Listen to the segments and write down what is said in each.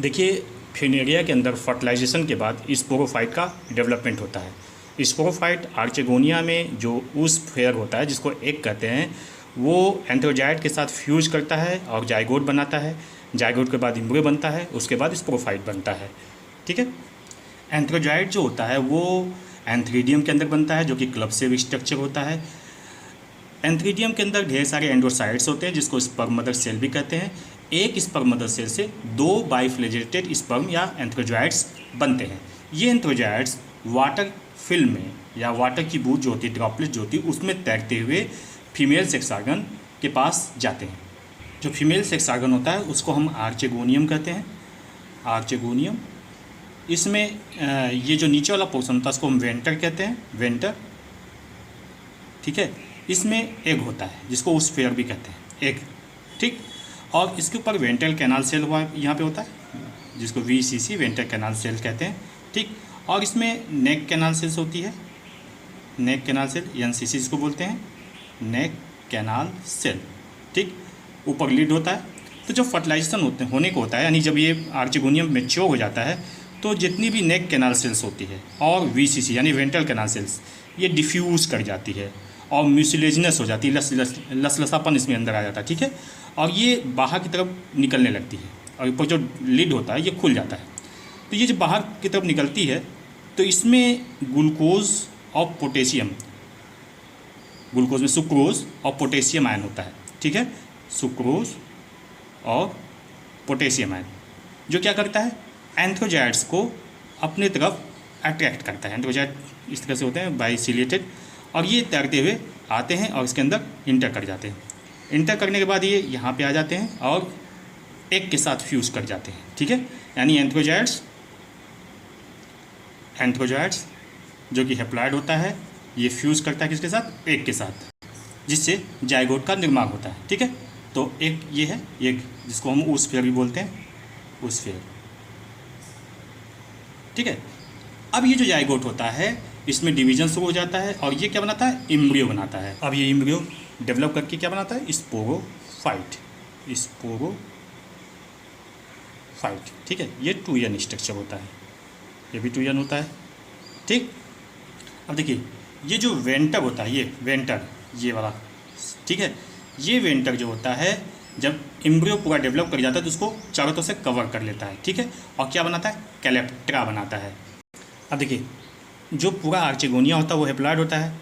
देखिए, फ्यूनेरिया के अंदर फर्टिलाइजेशन के बाद स्पोरोफाइट का डेवलपमेंट होता है। स्पोरोफाइट आर्चेगोनिया में जो ऊस फेयर होता है, जिसको एग कहते हैं, वो एंथ्रोजाइट के साथ फ्यूज करता है और जाइगोट बनाता है। जाइगोट के बाद इम्ब्रियो बनता है, उसके बाद स्पोरोफाइट बनता है। ठीक है। एंथ्रोजाइट जो होता है वो एंथ्रीडियम के अंदर बनता है, जो कि क्लब सेल स्ट्रक्चर होता है। एंथ्रीडियम के अंदर ढेर सारे एंडोसाइट्स होते हैं, जिसको स्पर्म मदर सेल भी कहते हैं। एक स्पर्म मदर सेल से दो बाइफ्लेजेटेड स्पर्म या एंथ्रोजाइट्स बनते हैं। ये एंथ्रोजाइट्स वाटर फिल्म में या वाटर की बूंद जो होती है, ड्रॉपलेट जो होती है, उसमें तैरते हुए फीमेल सेक्स ऑर्गन के पास जाते हैं। जो फीमेल सेक्स ऑर्गन होता है उसको हम आर्चेगोनियम कहते हैं। आर्चेगोनियम, इसमें ये जो नीचे वाला पोर्शन होता है उसको हम वेंटर कहते हैं, वेंटर। ठीक है। इसमें एग होता है, जिसको उस फेयर भी कहते हैं, एग। ठीक। और इसके ऊपर वेंट्रल कैनाल सेल हुआ यहाँ पे होता है, जिसको VCC वेंट्रल कैनाल सेल कहते हैं। ठीक। और इसमें नेक कैनाल सेल्स होती है, नेक कैनाल सेल NCC इसको बोलते हैं, नेक कैनाल सेल। ठीक। ऊपर लीड होता है। तो जब फर्टिलाइजेशन होने को होता है, यानी जब ये आर्चेगोनियम मैच्योर हो जाता है, तो जितनी भी नेक कैनाल सेल्स होती है और VCC यानी वेंट्रल कैनाल सेल्स, ये डिफ्यूज कर जाती है और म्यूसिलेजिनस हो जाती है, लसलसापन इसमें अंदर आ जाता है। ठीक है। और ये बाहर की तरफ निकलने लगती है, और ऊपर जो लिड होता है ये खुल जाता है। तो ये जब बाहर की तरफ निकलती है तो इसमें ग्लूकोज और पोटेशियम, ग्लूकोज में सुक्रोज और पोटेशियम आयन होता है। ठीक है। सुक्रोज और पोटेशियम आयन जो क्या करता है, एंथ्रोजाइट्स को अपने तरफ अट्रैक्ट करता है। एंथ्रोजाइट इस तरह से होते हैं बाइसिलेटेड, और ये तैरते हुए आते हैं और इसके अंदर इंटर कर जाते हैं। इंटर करने के बाद ये यहाँ पे आ जाते हैं और एग के साथ फ्यूज कर जाते हैं। ठीक है। यानी एंथ्रोजाइट्स जो कि हैप्लॉइड होता है, ये फ्यूज करता है किसके साथ, एग के साथ, जिससे जाइगोट का निर्माण होता है। ठीक है। तो एक ये है एग, जिसको हम ऊस फेयर भी बोलते हैं, ऊस फेयर। ठीक है। अब ये जो जाइगोट होता है, इसमें डिवीजन शुरू हो जाता है और ये क्या बनाता है, इम्ब्रियो बनाता है। अब ये इम्ब्रियो डेवलप करके क्या बनाता है, स्पोरोफाइट। स्पोरोफाइट। ठीक है। ये 2N स्ट्रक्चर होता है, ये भी 2N होता है। ठीक। अब देखिए, ये जो वेंटर होता है, ये वेंटर, ये वाला, ठीक है, ये वेंटर जो होता है, जब इम्ब्रियो पूरा डेवलप कर जाता है तो उसको चारों तरफ से कवर कर लेता है। ठीक है। और क्या बनाता है, कैलेप्ट्रा बनाता है। अब देखिए, जो पूरा आर्चेगोनिया होता है वो हैप्लॉइड होता है,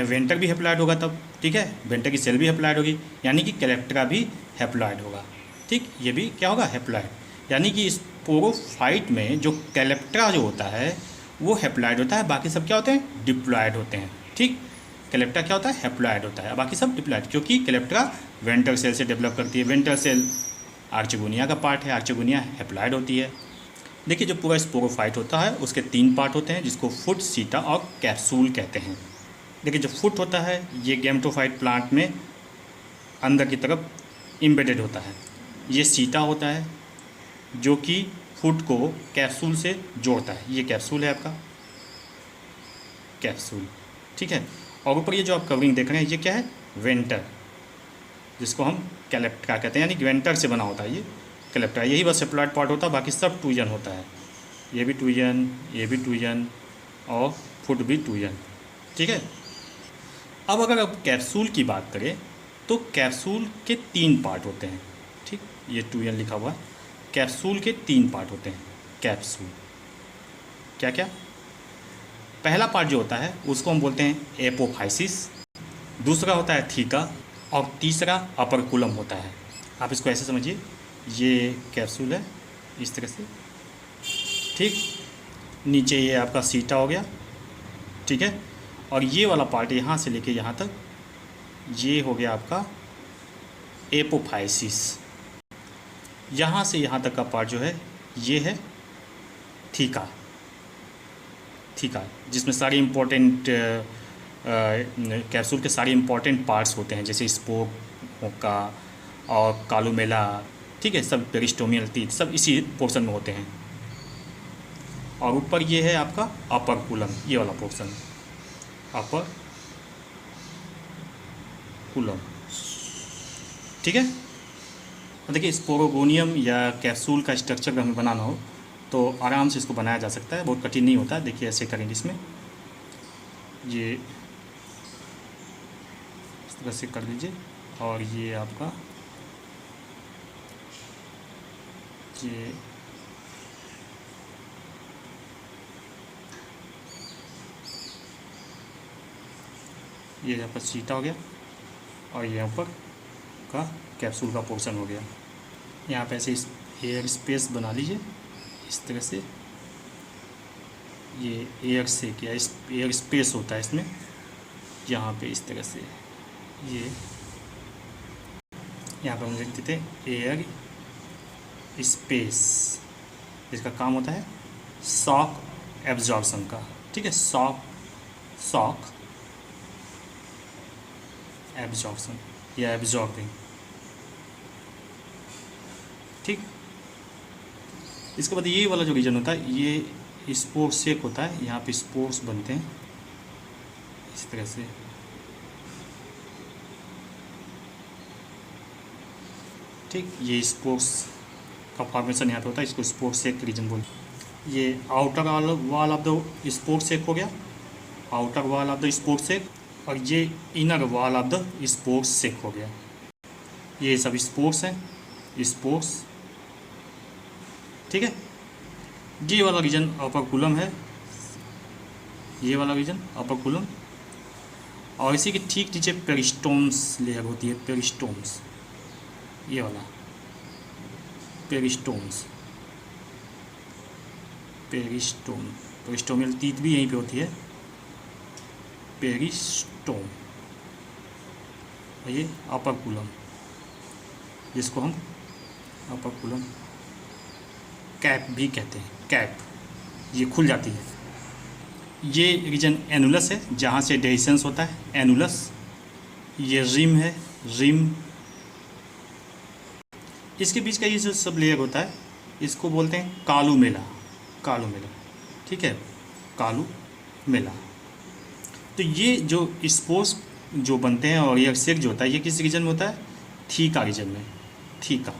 वेंटर भी हैप्लॉइड होगा तब। ठीक है। वेंटर की सेल भी हैप्लॉइड होगी, यानी कि कैलेप्ट्रा भी हैप्लॉइड होगा। ठीक। ये भी क्या होगा, हैप्लॉइड। यानी कि स्पोरोफाइट में जो कैलेप्ट्रा जो होता है वो हैप्लॉइड होता है, बाकी सब क्या होते हैं, डिप्लॉइड होते हैं। ठीक। कैलेप्ट्रा क्या होता है, हैप्लॉइड होता है, बाकी सब डिप्लॉइड, क्योंकि कैलेप्ट्रा वेंटर सेल से डेवलप करती है। वेंटर सेल आर्चेगोनिया का पार्ट है, आर्चेगोनिया हैप्लॉइड होती है। देखिए, जो पूरा स्पोरोफाइट होता है उसके 3 पार्ट होते हैं, जिसको फुट, सीटा और कैप्सूल कहते हैं। देखिए, जो फुट होता है ये गैमेटोफाइट प्लांट में अंदर की तरफ एम्बेडेड होता है। ये सीटा होता है जो कि फुट को कैप्सूल से जोड़ता है। ये कैप्सूल है आपका, कैप्सूल। ठीक है। और ऊपर ये जो आप कवरिंग देख रहे हैं ये क्या है, वेंटर, जिसको हम कैलेप्ट्रा कहते हैं, यानी वेंटर से बना होता है ये कैलेप्ट्रा। यही बस हैप्लॉइड पार्ट होता है, बाकी सब 2N होता है। ये भी 2N, ये भी 2N और फुट भी 2N। ठीक है। अब अगर आप कैप्सूल की बात करें तो कैप्सूल के 3 पार्ट होते हैं। ठीक। ये 2N लिखा हुआ है। कैप्सूल के 3 पार्ट होते हैं। कैप्सूल क्या क्या, पहला पार्ट जो होता है उसको हम बोलते हैं एपोफाइसिस, दूसरा होता है थीका, और तीसरा अपरकुलम होता है। आप इसको ऐसे समझिए, ये कैप्सूल है इस तरह से। ठीक। नीचे ये आपका सीटा हो गया। ठीक है। और ये वाला पार्ट यहाँ से लेके यहाँ तक ये हो गया आपका एपोफाइसिस। यहाँ से यहाँ तक का पार्ट जो है ये है थीका। थीका, जिसमें सारी इम्पोर्टेंट कैप्सूल के सारे इम्पोर्टेंट पार्ट्स होते हैं, जैसे स्पोक का और कालुमेला। ठीक है। सब पेरिस्टोमियल टीथ सब इसी पोर्शन में होते हैं। और ऊपर ये है आपका अपर कुलम, ये वाला पोर्शन, अपर कुलम। ठीक है। तो देखिए स्पोरोगोनियम या कैप्सूल का स्ट्रक्चर अगर हमें बनाना हो तो आराम से इसको बनाया जा सकता है, बहुत कठिन नहीं होता। देखिए ऐसे करेंगे, इसमें ये इस तरह से कर लीजिए, और ये आपका ये आपका सीटा हो गया, और ये ऊपर का कैप्सूल का पोर्शन हो गया। यहाँ पे ऐसे एयर स्पेस बना लीजिए इस तरह से, ये एयर से क्या एयर स्पेस होता है इसमें, यहाँ पे इस तरह से ये यहाँ पे हम लिख देते हैं एयर स्पेस। इसका काम होता है शॉक एब्जॉर्प्शन का, ठीक है, शॉक एब्जॉर्प्शन या एब्जॉर्बिंग, ठीक। इसके बाद ये वाला जो रीजन होता है ये स्पोर्स सेक होता है, यहाँ पे स्पोर्स बनते हैं इस तरह से, ठीक। ये स्पोर्स का फॉर्मेशन यहाँ पे होता है, इसको स्पोर्स सेक रीजन बोलते हैं। ये outer wall of the spores sac हो गया, outer wall of the spores sac, और ये inner wall of the spores sac हो गया। ये सब स्पोर्स हैं, स्पोर्स, ठीक है। ये वाला रीजन अपर कूलम है, ये वाला रीजन अपर कूलम, और इसी के ठीक नीचे पेरिस्टोम्स लेयर होती है, पेरिस्टोम्स, ये वाला पेरिस्टोम्स, पेरिस्टोमियल टीथ भी यहीं पे होती है, पेरिस्टोम। और ये अपर कूलम, जिसको हम अपर कूलम कैप भी कहते हैं, कैप, ये खुल जाती है। ये रीजन एनुलस है, जहाँ से डेहिसेंस होता है, एनुलस। ये रिम है, रिम। इसके बीच का ये जो सब लेयर होता है इसको बोलते हैं कालुमेला, कालुमेला, ठीक है, कालुमेला। तो ये जो स्पोर्स जो बनते हैं और ये सेक जो होता है ये किस रीजन में होता है, थीका रीजन में, थीका,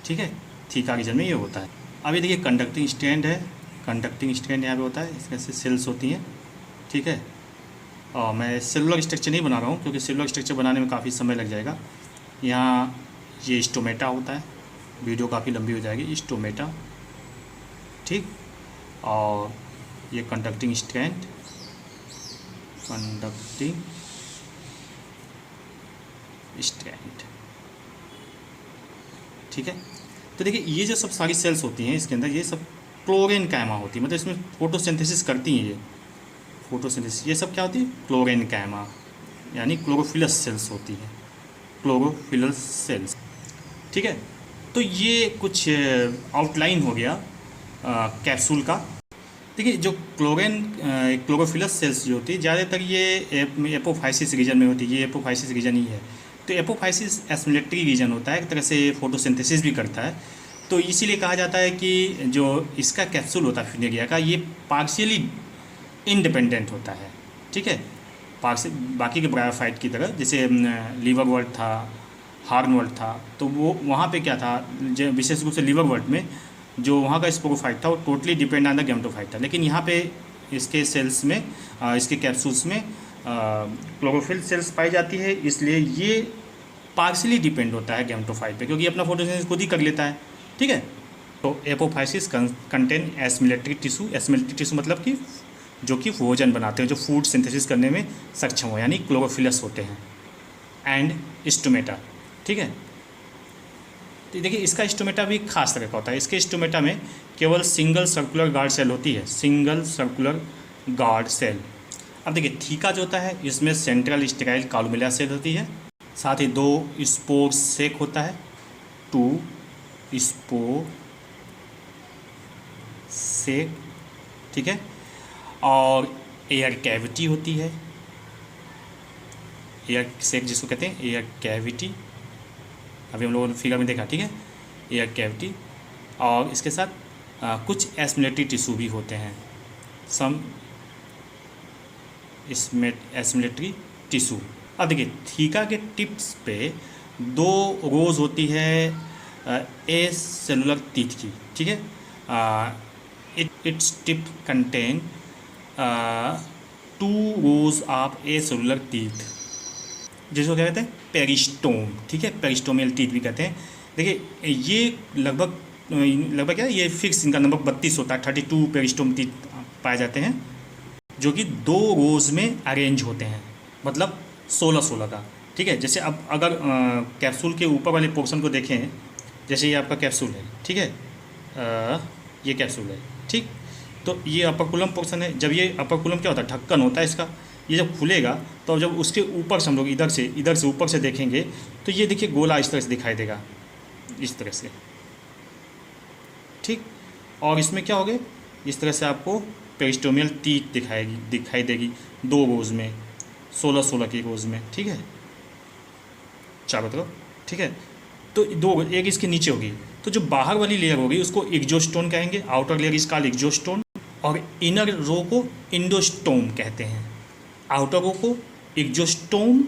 ठीक है, थीका रीजन में ये होता है। अब ये देखिए कंडक्टिंग स्ट्रैंड है, कंडक्टिंग स्ट्रैंड यहाँ पे होता है, इसमें से सेल्स होती हैं, ठीक है। और मैं सेलुलर स्ट्रक्चर नहीं बना रहा हूँ क्योंकि सेलुलर स्ट्रक्चर बनाने में काफ़ी समय लग जाएगा। यहाँ ये स्टोमेटा होता है, वीडियो काफ़ी लंबी हो जाएगी, स्टोमेटा, ठीक। और ये कंडक्टिंग स्ट्रैंड, कंडक्टिंग स्ट्रैंड, ठीक है। तो देखिए ये जो सब सारी सेल्स होती हैं इसके अंदर, ये सब क्लोरेनकाइमा होती है, मतलब इसमें फोटोसिंथेसिस करती हैं, ये फोटोसिंथेसिस, ये सब क्या होती है, क्लोरेनकाइमा, यानी क्लोरोफिलस सेल्स होती है, क्लोरोफिलस सेल्स, ठीक है। तो ये कुछ आउटलाइन हो गया कैप्सूल का। देखिए जो क्लोरोफिलस सेल्स जो होती है ज़्यादातर ये एपोफाइसिस रीजन में होती है, ये एपोफाइसिस रीजन ही है। तो एपोफाइसिस एस्मिलेटरी रीजन होता है, एक तरह से फोटोसिंथेसिस भी करता है। तो इसीलिए कहा जाता है कि जो इसका कैप्सूल होता है फ्यूनेरिया का, ये पार्शियली इंडिपेंडेंट होता है, ठीक है, बाकी के ब्रायोफाइट की तरह। जैसे लीवर वर्ट था, हार्न वर्ट था, तो वो वहाँ पे क्या था, विशेष रूप से लीवर वर्ट में जो वहाँ का स्पोरोफाइट था वो totally depend on the gametophyte था। लेकिन यहाँ पे इसके सेल्स में, इसके कैप्सूल्स में क्लोरोफिल सेल्स पाई जाती है, इसलिए ये पार्शियली डिपेंड होता है गैमेटोफाइट पे, क्योंकि अपना फोटोसिंथेसिस खुद ही कर लेता है, ठीक है। तो एपोफाइसिस कंटेन एस्मिलेटरी टिश्यू, एस्मिलेटरी टिश्यू मतलब कि जो कि भोजन बनाते हैं, जो फूड सिंथेसिस करने में सक्षम हो, यानी क्लोरोफिलस होते हैं, एंड स्टोमेटा, ठीक है। तो देखिए इसका स्टोमेटा भी खास तरह का होता है। इसके स्टोमेटा में केवल सिंगल सर्कुलर गार्ड सेल होती है, सिंगल सर्कुलर गार्ड सेल। अब देखिए थीका जो होता है इसमें सेंट्रल स्टेराइल कालुमेला सेल होती है, साथ ही 2 स्पोर सेक होता है, 2 स्पोर सेक, ठीक है। और एयर कैविटी होती है, एयर सेक जिसको कहते हैं एयर कैविटी, अभी हम लोगों ने फिगर में देखा, ठीक है, एयर कैविटी। और इसके साथ कुछ एस्मिलेटरी टिश्यू भी होते हैं, सम एस्मिलेटरी टिश्यू। अब देखिए थीका के टिप्स पे दो रोज़ होती है ए सेलुलर टीथ की, ठीक है। Its tip contain 2 rose of A cellular teeth, जिसको क्या कहते हैं पेरिस्टोम, ठीक है, पेरिस्टोमियल टीथ भी कहते हैं। देखिए ये लगभग लगभग क्या है, ये फिक्स इनका नंबर 32 होता है, 32 पेरिस्टोम टीथ पाए जाते हैं, जो कि 2 रोज में अरेंज होते हैं, मतलब 16-16 का, ठीक है। जैसे अब अगर कैप्सूल के ऊपर वाले पोर्शन को देखें, जैसे ये आपका कैप्सूल है, ठीक है, ये कैप्सूल है, ठीक। तो ये अपर पोर्शन है। जब ये अपर क्या होता है, ढक्कन होता है इसका, ये जब खुलेगा तो जब उसके ऊपर से हम लोग इधर से ऊपर से देखेंगे तो ये देखिए गोला इस तरह से दिखाई देगा, इस तरह से, ठीक। और इसमें क्या होगा, इस तरह से आपको पेरिस्टोमियल टीथ दिखाई देगी 2 रोज में, 16-16 की रोज में, ठीक है, चारों तरफ, ठीक है। तो 2 एक इसके नीचे होगी, तो जो बाहर वाली लेयर होगी उसको एक्सोस्टोम कहेंगे, आउटर लेयर इज कॉल्ड एक्सोस्टोम, और इनर रो को इंडोस्टोम कहते हैं। आउटर रो को एक्सोस्टोम,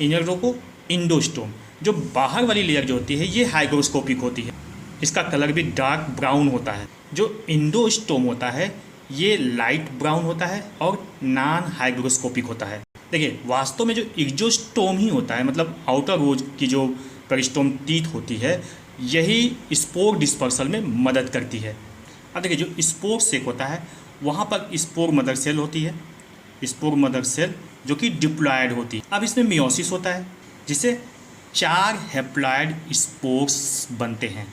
इनर रो को इंडोस्टोम। जो बाहर वाली लेयर जो होती है ये हाइग्रोस्कोपिक होती है, इसका कलर भी डार्क ब्राउन होता है। जो इंडोस्टोम होता है ये लाइट ब्राउन होता है और नॉन हाइग्रोस्कोपिक होता है। देखिए वास्तव में जो एक्सोस्टोम ही होता है, मतलब आउटर रोज की जो पेरिस्टोम टीथ होती है, यही स्पोर डिस्पर्सल में मदद करती है। अब देखिए जो स्पोर सेक होता है वहाँ पर स्पोर मदर सेल होती है, स्पोर मदर सेल जो कि डिप्लॉयड होती है। अब इसमें मियोसिस होता है जिससे 4 हैप्लॉयड स्पोर्स बनते हैं।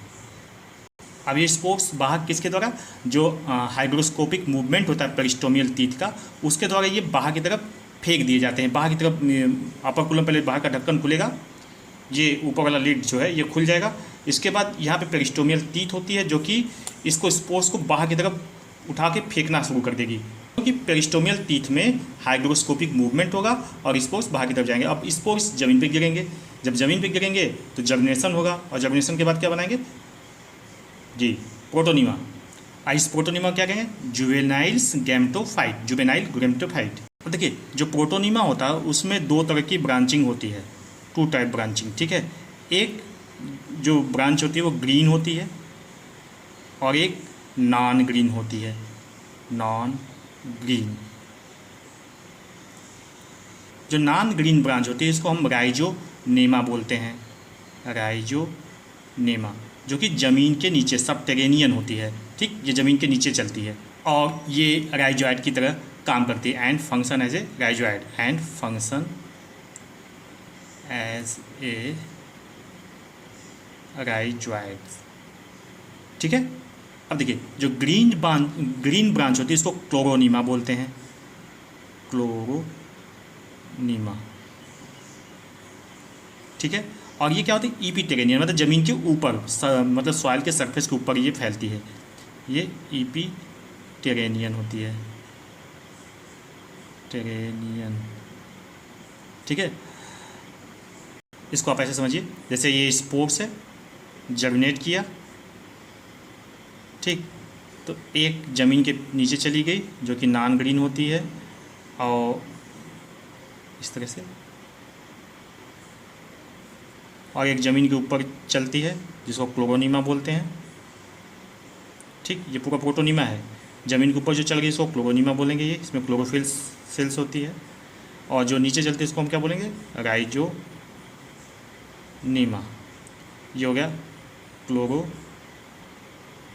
अब ये स्पोर्स बाहर किसके द्वारा, जो हाइग्रोस्कोपिक मूवमेंट होता है पेरिस्टोमियल टीथ का, उसके द्वारा ये बाहर की तरफ फेंक दिए जाते हैं। बाहर की तरफ अपर कुलम पहले बाहर का ढक्कन खुलेगा, ये ऊपर वाला लिड जो है ये खुल जाएगा। इसके बाद यहाँ पे पेरिस्टोमियल टीथ होती है जो कि इसको स्पोर्स को बाहर की तरफ उठा के फेंकना शुरू कर देगी, क्योंकि पेरिस्टोमियल टीथ में हाइग्रोस्कोपिक मूवमेंट होगा और स्पोर्स बाहर की तरफ जाएंगे। अब स्पोर्स ज़मीन पे गिरेंगे, जब ज़मीन पे गिरेंगे तो जर्मिनेशन होगा, और जर्मिनेशन के बाद क्या बनाएंगे जी, प्रोटोनिमा। इस प्रोटोनिमा क्या कहेंगे, जुवेनाइल्स गैमेटोफाइट, जुवेनाइल गैमेटोफाइट। तो देखिए जो प्रोटोनिमा होता है उसमें 2 तरह की ब्रांचिंग होती है, 2 टाइप ब्रांचिंग, ठीक है। एक जो ब्रांच होती है वो ग्रीन होती है और एक नॉन ग्रीन होती है, नॉन ग्रीन। जो नॉन ग्रीन ब्रांच होती है इसको हम राइजोनेमा बोलते हैं, राइजोनेमा, जो कि ज़मीन के नीचे सबटेरेनियन होती है, ठीक, ये ज़मीन के नीचे चलती है और ये राइजोइड की तरह काम करती है, and function as a rhizoid, and function as a rhizoid, ठीक है। अब देखिए जो ग्रीन ब्रांच होती है इसको क्लोरोनीमा बोलते हैं, क्लोरोनीमा, ठीक है। और ये क्या होती है, ईपीटेरेनियन, मतलब ज़मीन के ऊपर, मतलब सॉइल के सरफेस के ऊपर ये फैलती है, ये ईपीटेरेनियन होती है, टेरेनियन, ठीक है। इसको आप ऐसे समझिए, जैसे ये स्पोर्स है, जर्मिनेट किया, ठीक, तो एक ज़मीन के नीचे चली गई जो कि नॉन ग्रीन होती है, और इस तरह से, और एक ज़मीन के ऊपर चलती है जिसको क्लोरोनीमा बोलते हैं, ठीक। ये पूरा प्रोटोनीमा है, ज़मीन के ऊपर जो चल गई इसको क्लोरोनीमा बोलेंगे, ये इसमें क्लोरोफिल सेल्स होती है, और जो नीचे चलती है इसको हम क्या बोलेंगे, राइजोनीमा। ये हो गया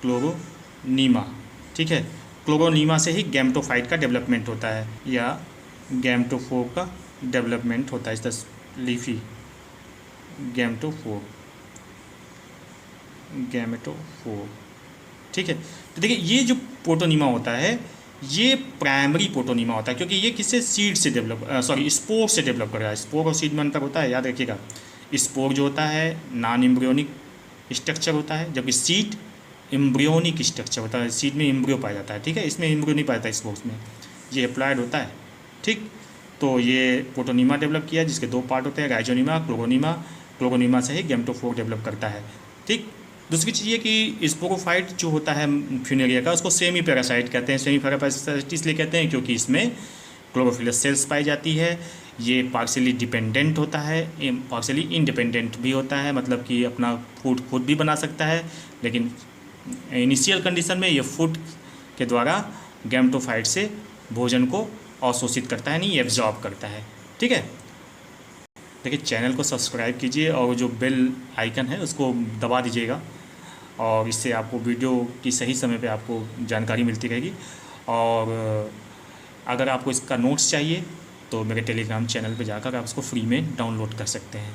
क्लोरोनीमा, ठीक है। क्लोरोनीमा से ही गैमेटोफाइट का डेवलपमेंट होता है, या गैमेटोफोर का डेवलपमेंट होता है, इस तरह लीफी गैमेटोफोर, ठीक है। तो देखिए ये जो प्रोटोनीमा होता है ये प्राइमरी प्रोटोनीमा होता है, क्योंकि ये किससे, सीड से स्पोर से डेवलप कर रहा है। स्पोर और सीड में अंतर होता है, याद रखिएगा। स्पोर जो होता है नॉन एम्ब्रियोनिक स्ट्रक्चर होता है, जबकि सीड एम्ब्रियोनिक स्ट्रक्चर होता है, सीड में एम्ब्रियो पाया जाता है, ठीक है। इसमें एम्ब्रियो नहीं पाया जाता स्पोर्स में, ये अप्लाइड होता है, ठीक। तो ये प्रोटोनीमा डेवलप किया जिसके 2 पार्ट होते हैं, राइजोनीमा, क्लोरोनीमा। क्लोरोनीमा से ही गैमेटोफोर डेवलप करता है, ठीक। दूसरी चीज़ ये कि स्पोरोफाइट जो होता है फ्यूनेरिया का, उसको सेमी पैरासाइट कहते हैं। सेमी पैरासाइट इसलिए कहते हैं क्योंकि इसमें क्लोरोफिलस सेल्स पाई जाती है, ये पार्शियली डिपेंडेंट होता है, पार्शियली इंडिपेंडेंट भी होता है, मतलब कि अपना फूड खुद भी बना सकता है, लेकिन इनिशियल कंडीशन में ये फूड के द्वारा गैमेटोफाइट से भोजन को अवशोषित करता है, नहीं एब्जॉर्ब करता है। ठीक है, देखिए चैनल को सब्सक्राइब कीजिए और जो बेल आइकन है उसको दबा दीजिएगा, और इससे आपको वीडियो की सही समय पे आपको जानकारी मिलती रहेगी। और अगर आपको इसका नोट्स चाहिए तो मेरे टेलीग्राम चैनल पे जाकर आप उसको फ्री में डाउनलोड कर सकते हैं।